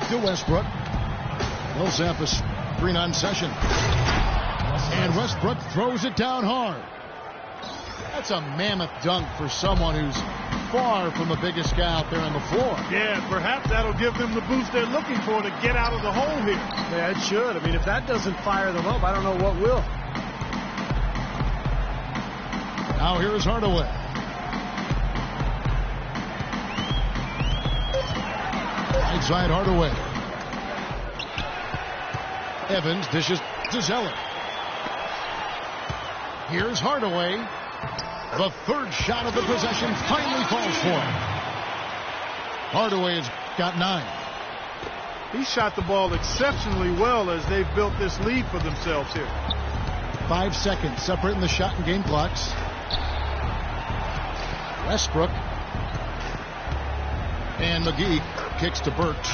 Back to Westbrook. Millsap a screen on Session. And Westbrook throws it down hard. That's a mammoth dunk for someone who's far from the biggest guy out there on the floor. Yeah, perhaps that'll give them the boost they're looking for to get out of the hole here. Yeah, it should. I mean, if that doesn't fire them up, I don't know what will. Now here's Hardaway. Right side Hardaway. Evans dishes to Zeller. Here's Hardaway. The third shot of the possession finally falls for him. Hardaway has got 9. He shot the ball exceptionally well as they've built this lead for themselves here. 5 seconds separating the shot and game clocks. Westbrook. And McGee kicks to Burks.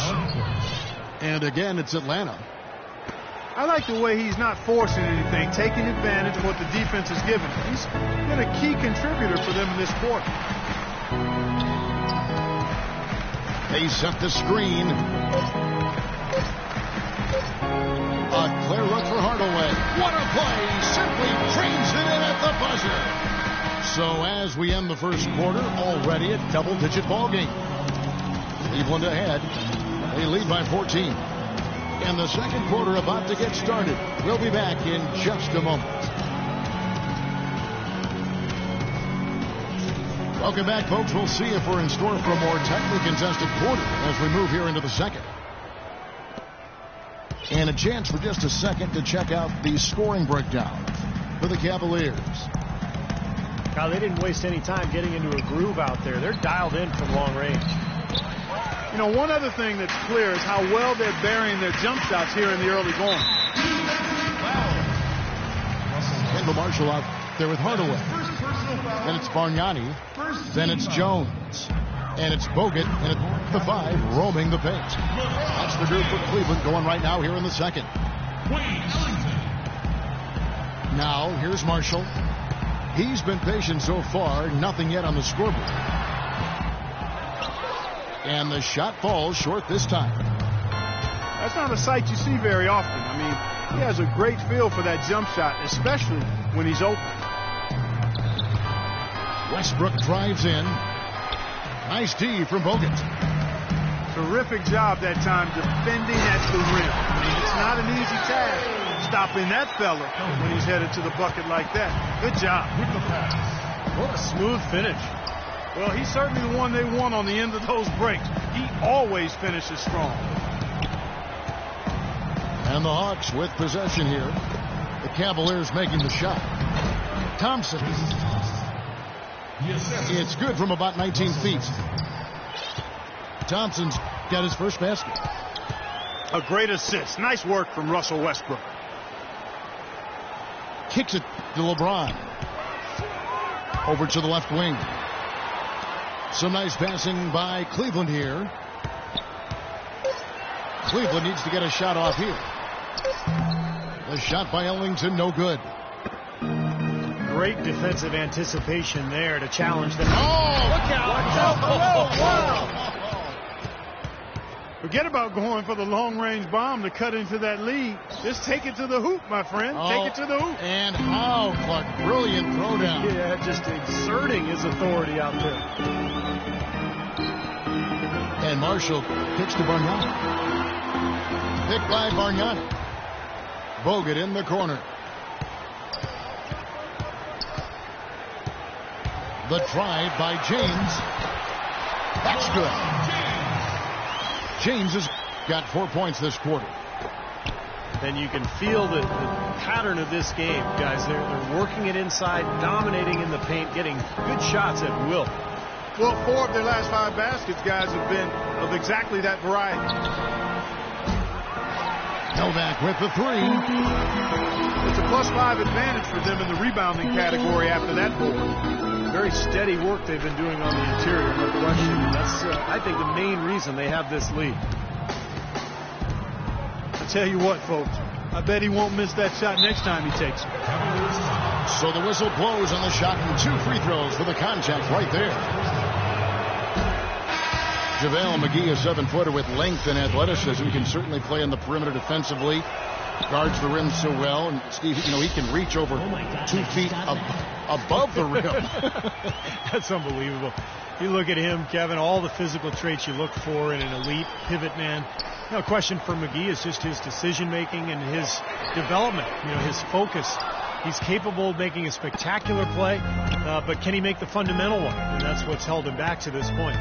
And again, it's Atlanta. I like the way he's not forcing anything, taking advantage of what the defense is giving. He's been a key contributor for them in this quarter. They set the screen. A clear look for Hardaway. What a play! Simply trains it in at the buzzer. So as we end the first quarter, already a double-digit ball game. Cleveland ahead. They lead by 14. And the second quarter about to get started. We'll be back in just a moment. Welcome back, folks. We'll see if we're in store for a more tightly contested quarter as we move here into the second. And a chance for just a second to check out the scoring breakdown for the Cavaliers. God, they didn't waste any time getting into a groove out there. They're dialed in from long range. You know, one other thing that's clear is how well they're burying their jump shots here in the early going. Kendall Marshall out there with Hardaway. Then it's Bargnani. Then it's Jones. And it's Bogut. And it's the 5 roaming the paint. That's the group for Cleveland going right now here in the second. Now, here's Marshall. He's been patient so far. Nothing yet on the scoreboard. And the shot falls short this time. That's not a sight you see very often. I mean, he has a great feel for that jump shot, especially when he's open. Westbrook drives in. Nice D from Bogut. Terrific job that time defending at the rim. I mean, it's not an easy task stopping that fella when he's headed to the bucket like that. Good job. What a smooth finish. Well, he's certainly the one they want on the end of those breaks. He always finishes strong. And the Hawks with possession here. The Cavaliers making the shot. Thompson. It's good from about 19 feet. Thompson's got his first basket. A great assist. Nice work from Russell Westbrook. Kicks it to LeBron. Over to the left wing. Some nice passing by Cleveland here. Cleveland needs to get a shot off here. The shot by Ellington, no good. Great defensive anticipation there to challenge them. Oh, look out! Wow. Forget about going for the long-range bomb to cut into that lead. Just take it to the hoop, my friend. Take it to the hoop. And how, Clark, brilliant throwdown. Yeah, just exerting his authority out there. And Marshall kicks to Bargnani. Picked by Bargnani. Bogut in the corner. The drive by James. That's good. James has got 4 points this quarter. And you can feel the pattern of this game, guys. They're working it inside, dominating in the paint, getting good shots at will. Well, 4 of their last 5 baskets, guys, have been of exactly that variety. Novak with the 3. It's a +5 advantage for them in the rebounding category after that board. Very steady work they've been doing on the interior, no question. That's, I think, the main reason they have this lead. I tell you what, folks, I bet he won't miss that shot next time he takes it. So the whistle blows on the shot and 2 free throws for the contact right there. JaVale McGee, a 7-footer with length and athleticism. He can certainly play on the perimeter defensively. Guards the rim so well. And Steve, he can reach over 2 feet above the rim. That's unbelievable. You look at him, Kevin, all the physical traits you look for in an elite pivot man. Question for McGee is just his decision-making and his development, his focus. He's capable of making a spectacular play, but can he make the fundamental one? And that's what's held him back to this point.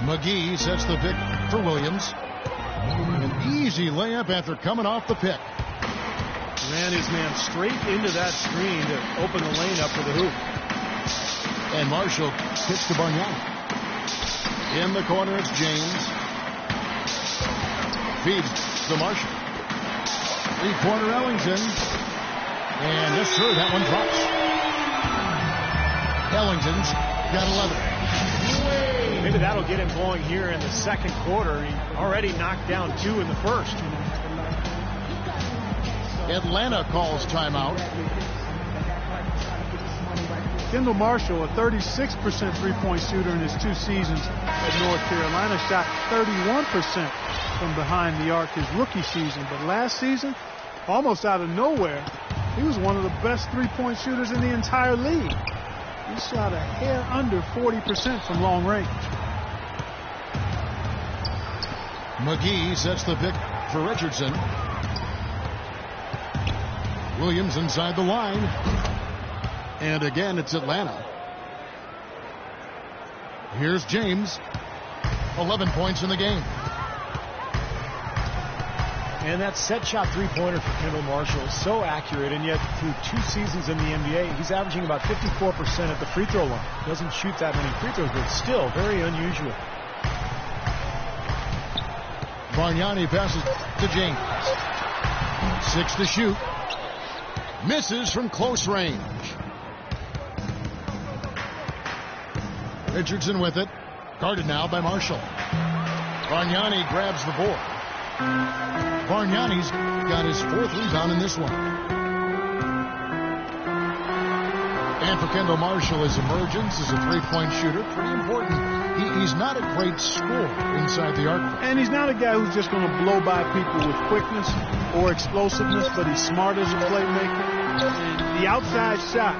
McGee sets the pick for Williams. An easy layup after coming off the pick. Ran his man straight into that screen to open the lane up for the hoop. And Marshall kicks to Bargnani. In the corner, it's James. Feeds to Marshall. 3-pointer Ellington. And yes, sir, that one drops. Ellington's got 11. Maybe that'll get him going here in the second quarter. He already knocked down 2 in the first. Atlanta calls timeout. Kendall Marshall, a 36% three-point shooter in his 2 seasons at North Carolina, shot 31% from behind the arc his rookie season. But last season, almost out of nowhere, he was one of the best three-point shooters in the entire league. He shot a hair under 40% from long range. McGee sets the pick for Richardson. Williams inside the line. And again, it's Atlanta. Here's James. 11 points in the game. And that set shot three-pointer for Kendall Marshall is so accurate, and yet through 2 seasons in the NBA, he's averaging about 54% at the free throw line. Doesn't shoot that many free throws, but still very unusual. Bargnani passes to James. 6 to shoot. Misses from close range. Richardson with it. Guarded now by Marshall. Bargnani grabs the board. Bargnani's got his 4th rebound in this one. And for Kendall Marshall, his emergence as a 3-point shooter, pretty important. He's not a great scorer inside the arc. And he's not a guy who's just going to blow by people with quickness or explosiveness, but he's smart as a playmaker. And the outside shot,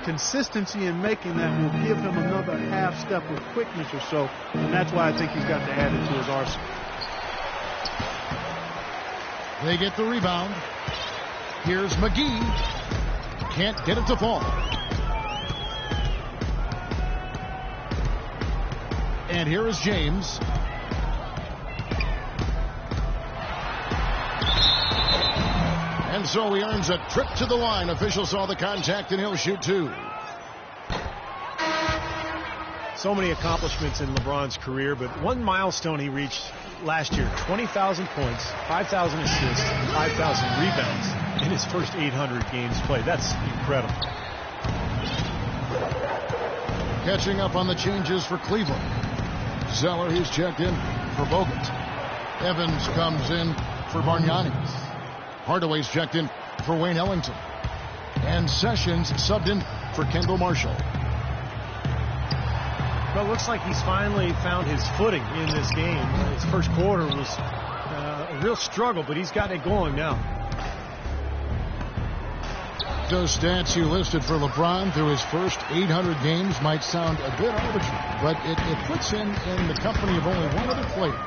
consistency in making that will give him another half step of quickness or so. And that's why I think he's got to add it to his arsenal. They get the rebound. Here's McGee. Can't get it to fall. And here is James. And so he earns a trip to the line. Officials saw the contact and he'll shoot 2. So many accomplishments in LeBron's career, but one milestone he reached last year: 20,000 points, 5,000 assists, and 5,000 rebounds in his first 800 games played. That's incredible. Catching up on the changes for Cleveland. Zeller, he's checked in for Bogut. Evans comes in for Bargnani. Hardaway's checked in for Wayne Ellington. And Sessions subbed in for Kendall Marshall. Well, it looks like he's finally found his footing in this game. His first quarter was a real struggle, but he's got it going now. Those stats you listed for LeBron through his first 800 games might sound a bit arbitrary, but it puts him in the company of only one other player,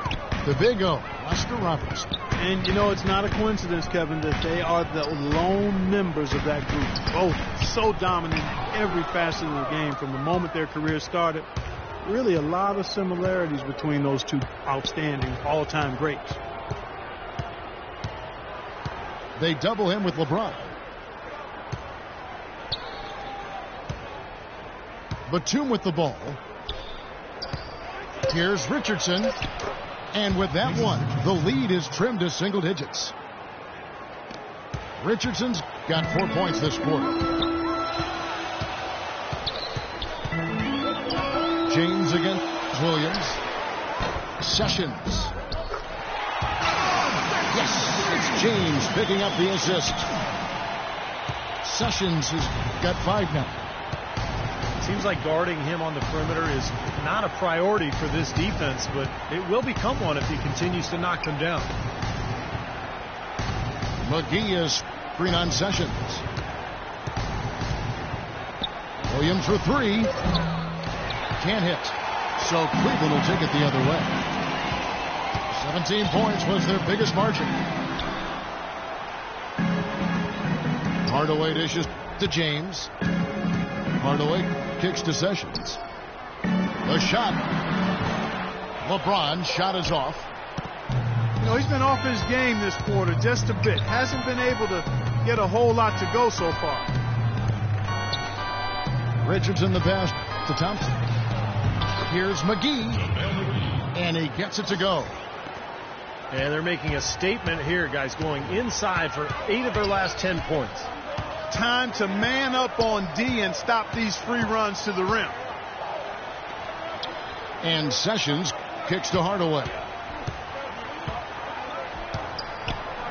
the Big O, Oscar Robertson. And, it's not a coincidence, Kevin, that they are the lone members of that group. Both so dominant in every facet of the game from the moment their career started. Really a lot of similarities between those two outstanding all-time greats. They double him with LeBron. Batum with the ball. Here's Richardson. And with that one, the lead is trimmed to single digits. Richardson's got 4 points this quarter. James against Williams. Sessions. Yes, it's James picking up the assist. Sessions has got 5 now. seems like guarding him on the perimeter is not a priority for this defense, but it will become one if he continues to knock them down. McGee is screen on Sessions. Williams for three. Can't hit. So Cleveland will take it the other way. 17 points was their biggest margin. Hardaway dishes to James. Hardaway kicks to Sessions. The shot. LeBron's shot is off. You know, he's been off his game this quarter just a bit. Hasn't been able to get a whole lot to go so far. Richardson the pass to Thompson. Here's McGee. And he gets it to go. And they're making a statement here, guys, going inside for 8 of their last 10 points. Time to man up on D and stop these free runs to the rim. And Sessions kicks to Hardaway.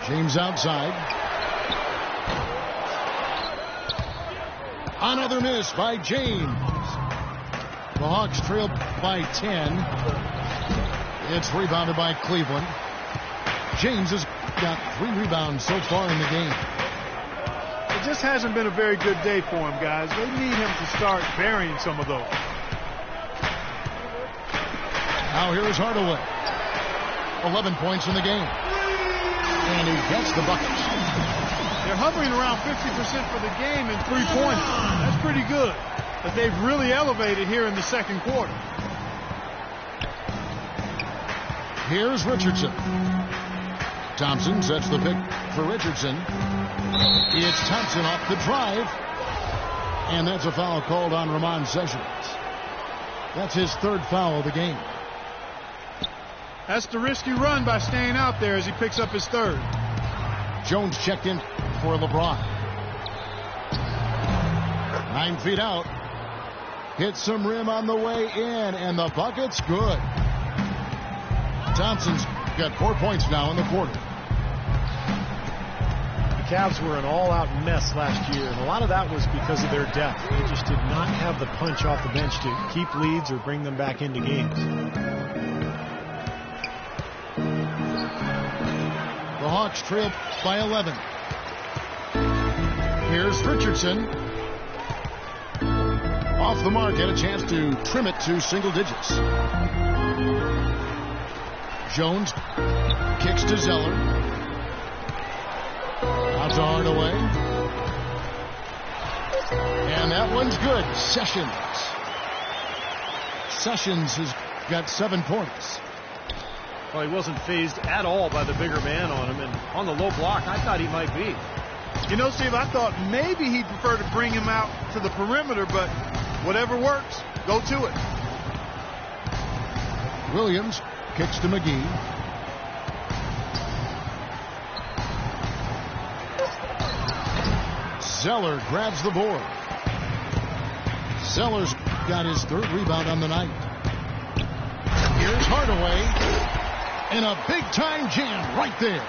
James outside. Another miss by James. The Hawks trail by 10. It's rebounded by Cleveland. James has got 3 rebounds so far in the game. It just hasn't been a very good day for him, guys. They need him to start burying some of those. Now here is Hardaway. 11 points in the game. And he gets the buckets. They're hovering around 50% for the game in 3-pointers. That's pretty good. But they've really elevated here in the second quarter. Here's Richardson. Thompson sets the pick for Richardson. It's Thompson off the drive. And that's a foul called on Ramon Sessions. That's his 3rd foul of the game. That's the risky run by staying out there as he picks up his 3rd. Jones checked in for LeBron. 9 feet out. Hits some rim on the way in, and the bucket's good. Thompson's got 4 points now in the quarter. The Cavs were an all-out mess last year, and a lot of that was because of their depth. They just did not have the punch off the bench to keep leads or bring them back into games. The Hawks trail by 11. Here's Richardson. Off the mark, had a chance to trim it to single digits. Jones kicks to Zeller. Out to Hardaway. And that one's good. Sessions has got 7 points. Well, he wasn't phased at all by the bigger man on him, and on the low block, I thought he might be. You know, Steve, I thought maybe he'd prefer to bring him out to the perimeter, but whatever works, go to it. Williams kicks to McGee. Zeller grabs the board. Zeller's got his 3rd rebound on the night. Here's Hardaway. And a big-time jam right there.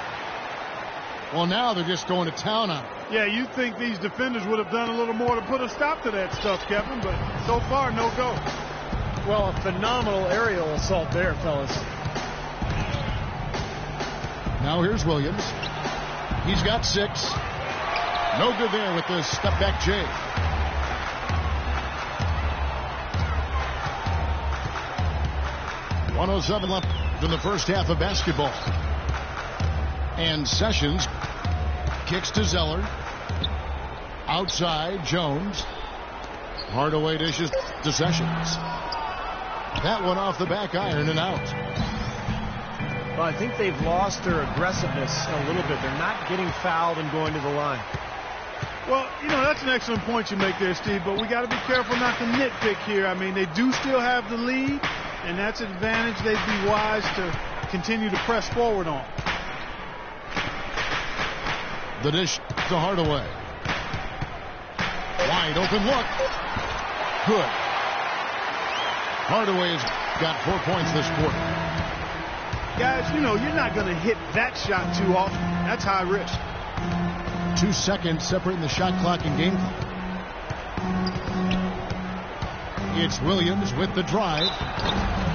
Well, now they're just going to town on it. Yeah, you'd think these defenders would have done a little more to put a stop to that stuff, Kevin, but so far, no go. Well, a phenomenal aerial assault there, fellas. Now here's Williams. He's got 6. No good there with the step-back J. .107 left in the first half of basketball. And Sessions kicks to Zeller. Outside, Jones. Hardaway dishes to Sessions. That one off the back iron and out. Well, I think they've lost their aggressiveness a little bit. They're not getting fouled and going to the line. Well, you know, that's an excellent point you make there, Steve, but we got to be careful not to nitpick here. I mean, they do still have the lead, and that's an advantage they'd be wise to continue to press forward on. The dish to Hardaway. Wide open look. Good. Hardaway's got 4 points this quarter. Guys, you know, you're not going to hit that shot too often. That's high risk. 2 seconds separating the shot clock and game clock. It's Williams with the drive.